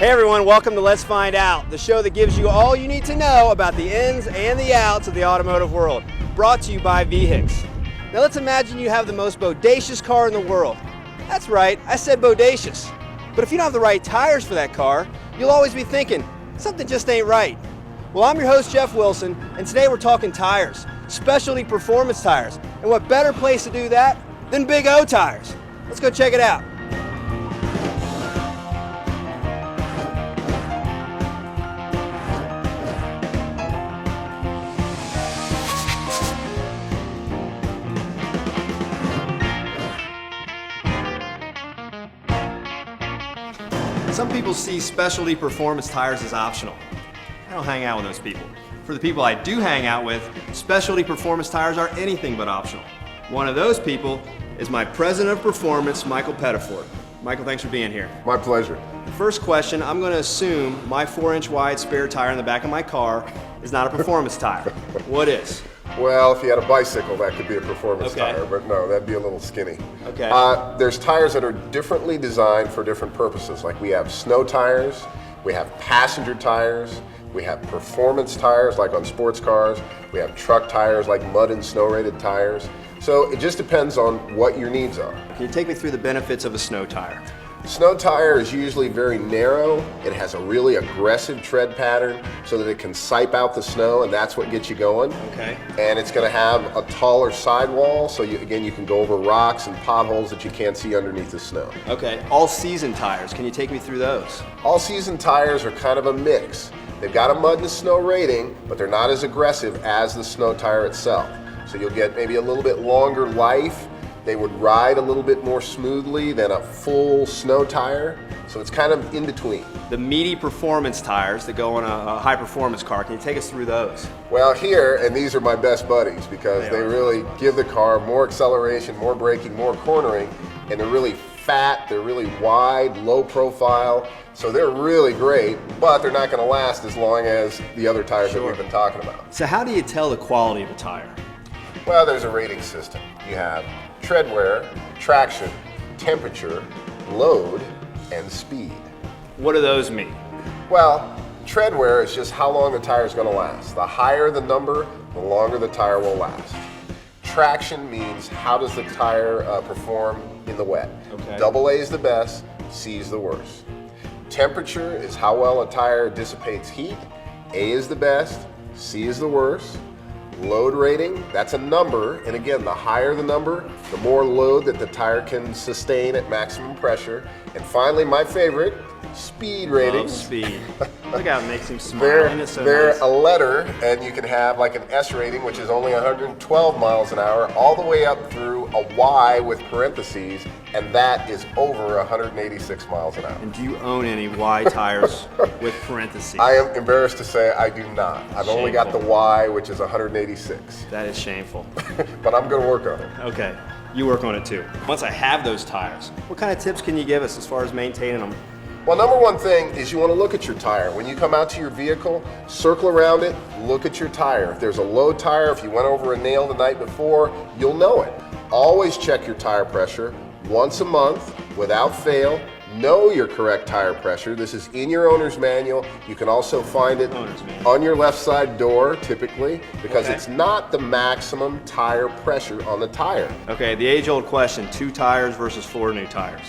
Hey everyone, welcome to Let's Find Out, the show that gives you all you need to know about the ins and the outs of the automotive world. Brought to you by Vehix. Now let's imagine you have the most bodacious car in the world. That's right, I said bodacious. But if you don't have the right tires for that car, you'll always be thinking, something just ain't right. Well, I'm your host, Jeff Wilson, and today we're talking tires, specialty performance tires. And what better place to do that than Big O tires? Let's go check it out. Some people see specialty performance tires as optional. I don't hang out with those people. For the people I do hang out with, specialty performance tires are anything but optional. One of those people is my president of performance, Michael Pettiford. Michael, thanks for being here. My pleasure. First question, I'm going to assume my 4-inch wide spare tire in the back of my car is not a performance tire. What is? Well, if you had a bicycle, that could be a performance tire, but no, that'd be a little skinny. Okay. There's tires that are differently designed for different purposes. Like we have snow tires, we have passenger tires, we have performance tires like on sports cars, we have truck tires like mud and snow rated tires. So it just depends on what your needs are. Can you take me through the benefits of a snow tire? Snow tire is usually very narrow. It has a really aggressive tread pattern so that it can sipe out the snow, and that's what gets you going. Okay. And it's going to have a taller sidewall, so you can go over rocks and potholes that you can't see underneath the snow. Okay. All-season tires, can you take me through those? All-season tires are kind of a mix. They've got a mud and snow rating, but they're not as aggressive as the snow tire itself. So you'll get maybe a little bit longer life. They would ride a little bit more smoothly than a full snow tire, so it's kind of in between. The meaty performance tires that go on a high performance car, can you take us through those? Well, here, and these are my best buddies because they really give the car more acceleration, more braking, more cornering, and they're really fat, they're really wide, low profile, so they're really great, but they're not going to last as long as the other tires that we've been talking about. So how do you tell the quality of a tire? Well, there's a rating system. You have tread wear, traction, temperature, load, and speed. What do those mean? Well, tread wear is just how long the tire is going to last. The higher the number, the longer the tire will last. Traction means how does the tire perform in the wet. Okay. Double A is the best, C is the worst. Temperature is how well a tire dissipates heat. A is the best, C is the worst. Load rating, that's a number, and again, the higher the number, the more load that the tire can sustain at maximum pressure. And finally, my favorite, speed rating. Love speed. Look how it makes him smile. Isn't it so They're nice? a letter, and you can have like an S rating, which is only 112 miles an hour, all the way up through a Y with parentheses, and that is over 186 miles an hour. And do you own any Y tires with parentheses? I am embarrassed to say I do not. I've only got the Y, which is 186. That is shameful. But I'm going to work on it. Okay, you work on it too. Once I have those tires, what kind of tips can you give us as far as maintaining them? Well, number one thing is you want to look at your tire. When you come out to your vehicle, circle around it, look at your tire. If there's a low tire, if you went over a nail the night before, you'll know it. Always check your tire pressure once a month without fail. Know your correct tire pressure. This is in your owner's manual. You can also find it on your left side door, typically, because it's not the maximum tire pressure on the tire. Okay, the age-old question, 2 tires versus 4 new tires.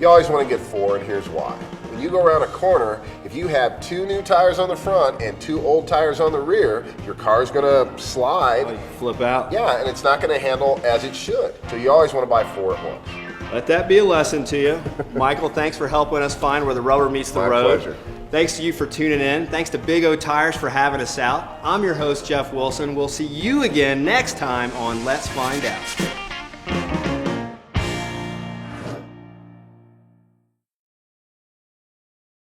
You always want to get 4, and here's why. When you go around a corner, if you have 2 new tires on the front and 2 old tires on the rear, your car's going to slide. Oh, you flip out. Yeah, and it's not going to handle as it should. So you always want to buy 4 at once. Let that be a lesson to you. Michael, thanks for helping us find where the rubber meets the road. My pleasure. Thanks to you for tuning in. Thanks to Big O Tires for having us out. I'm your host, Jeff Wilson. We'll see you again next time on Let's Find Out.